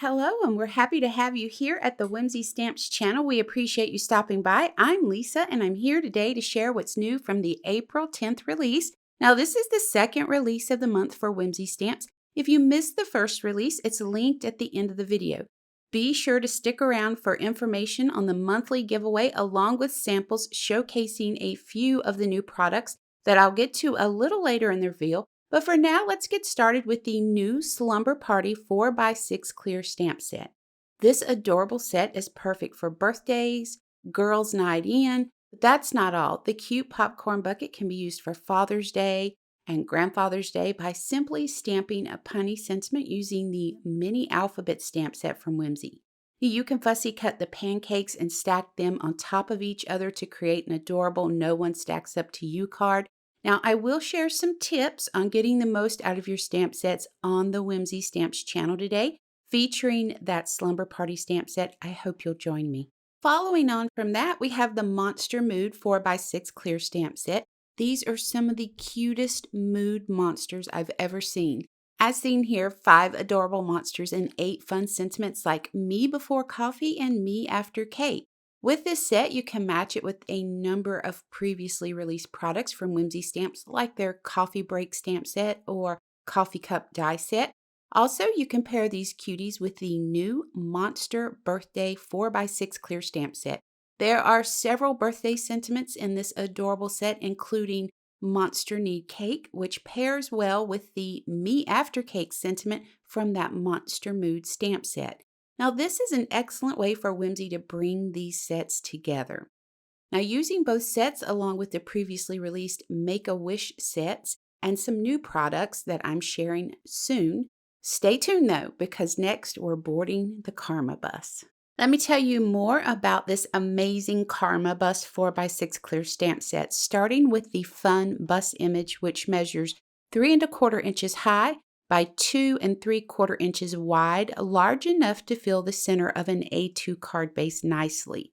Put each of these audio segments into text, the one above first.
Hello, and we're happy to have you here at the Whimsy Stamps channel. We appreciate you stopping by. I'm Lisa, and I'm here today to share what's new from the April 10th release. Now, this is the second release of the month for Whimsy Stamps. If you missed the first release, it's linked at the end of the video. Be sure to stick around for information on the monthly giveaway along with samples showcasing a few of the new products that I'll get to a little later in the reveal. But for now, let's get started with the new Slumber Party 4x6 clear stamp set. This adorable set is perfect for birthdays, girls' night in, but that's not all. The cute popcorn bucket can be used for Father's Day and Grandfather's Day by simply stamping a punny sentiment using the mini alphabet stamp set from Whimsy. You can fussy cut the pancakes and stack them on top of each other to create an adorable "No One Stacks Up to You" card. Now, I will share some tips on getting the most out of your stamp sets on the Whimsy Stamps channel today, featuring that Slumber Party stamp set. I hope you'll join me. Following on from that, we have the Monster Mood 4x6 clear stamp set. These are some of the cutest mood monsters I've ever seen. As seen here, 5 adorable monsters and 8 fun sentiments like me before coffee and me after cake. With this set, you can match it with a number of previously released products from Whimsy Stamps, like their coffee break stamp set or coffee cup die set. Also, you can pair these cuties with the new Monster Birthday 4x6 clear stamp set. There are several birthday sentiments in this adorable set, including Monster Need Cake, which pairs well with the Me After Cake sentiment from that Monster Mood stamp set. Now, this is an excellent way for Whimsy to bring these sets together. Now, using both sets along with the previously released Make-A-Wish sets and some new products that I'm sharing soon, stay tuned though, because next we're boarding the Karma Bus. Let me tell you more about this amazing Karma Bus 4x6 clear stamp set, starting with the fun bus image, which measures 3 1/4 inches high by 2 3/4 inches wide, large enough to fill the center of an A2 card base nicely.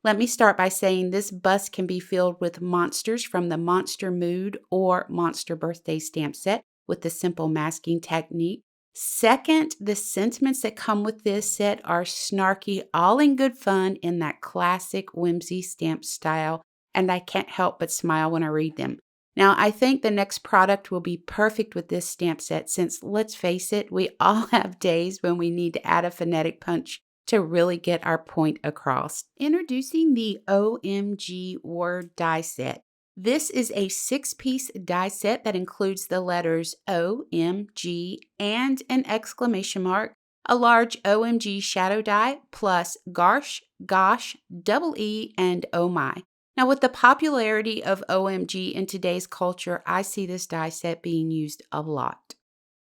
Let me start by saying this bus can be filled with monsters from the Monster Mood or Monster Birthday stamp set with the simple masking technique. Second, the sentiments that come with this set are snarky, all in good fun in that classic Whimsy stamp style, and I can't help but smile when I read them. Now, I think the next product will be perfect with this stamp set since, let's face it, we all have days when we need to add a phonetic punch to really get our point across. Introducing the OMG word die set. This is a 6-piece die set that includes the letters OMG and an exclamation mark, a large OMG shadow die, plus gosh, gosh, double E, and oh my. Now, with the popularity of OMG in today's culture, I see this die set being used a lot.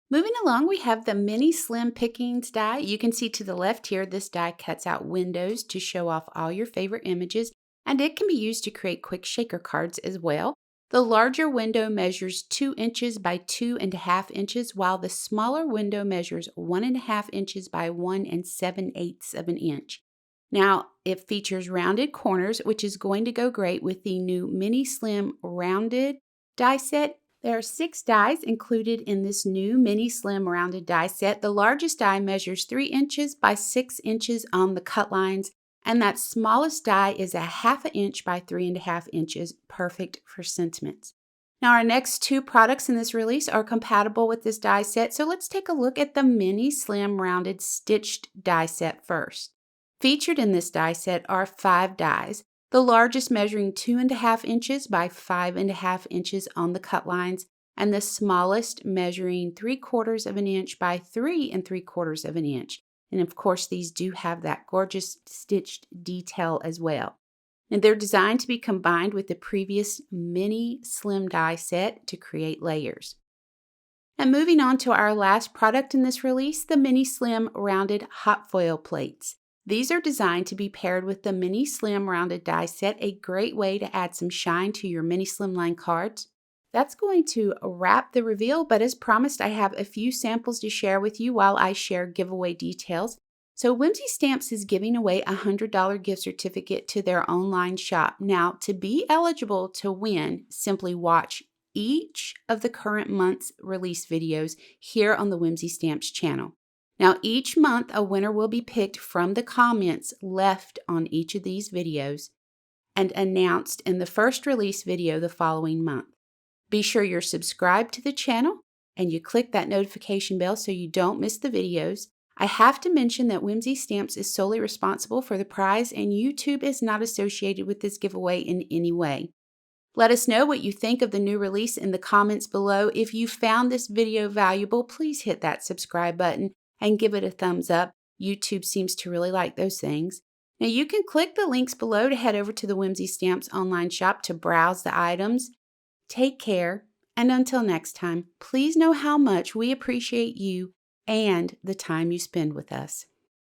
Moving along, we have the Mini Slim Pickens die. You can see to the left here, this die cuts out windows to show off all your favorite images, and it can be used to create quick shaker cards as well. The larger window measures 2 inches by 2 1/2 inches, while the smaller window measures 1 1/2 inches by 1 7/8 of an inch. Now, it features rounded corners, which is going to go great with the new Mini Slim Rounded die set. There are 6 dies included in this new Mini Slim Rounded die set. The largest die measures 3 inches by 6 inches on the cut lines, and that smallest die is 1/2 inch by 3 1/2 inches, perfect for sentiments. Now, our next 2 products in this release are compatible with this die set, so let's take a look at the Mini Slim Rounded Stitched die set first. Featured in this die set are 5 dies, the largest measuring 2 1/2 inches by 5 1/2 inches on the cut lines, and the smallest measuring 3/4 of an inch by 3 3/4 of an inch. And of course, these do have that gorgeous stitched detail as well. And they're designed to be combined with the previous Mini Slim die set to create layers. And moving on to our last product in this release, the Mini Slim Rounded Hot Foil Plates. These are designed to be paired with the Mini Slim Rounded die set, a great way to add some shine to your Mini Slimline cards. That's going to wrap the reveal, but as promised, I have a few samples to share with you while I share giveaway details. So Whimsy Stamps is giving away a $100 gift certificate to their online shop. Now, to be eligible to win, simply watch each of the current month's release videos here on the Whimsy Stamps channel. Now, each month, a winner will be picked from the comments left on each of these videos and announced in the first release video the following month. Be sure you're subscribed to the channel and you click that notification bell so you don't miss the videos. I have to mention that Whimsy Stamps is solely responsible for the prize and YouTube is not associated with this giveaway in any way. Let us know what you think of the new release in the comments below. If you found this video valuable, please hit that subscribe button and give it a thumbs up. YouTube seems to really like those things. Now you can click the links below to head over to the Whimsy Stamps Online Shop to browse the items. Take care, and until next time, please know how much we appreciate you and the time you spend with us.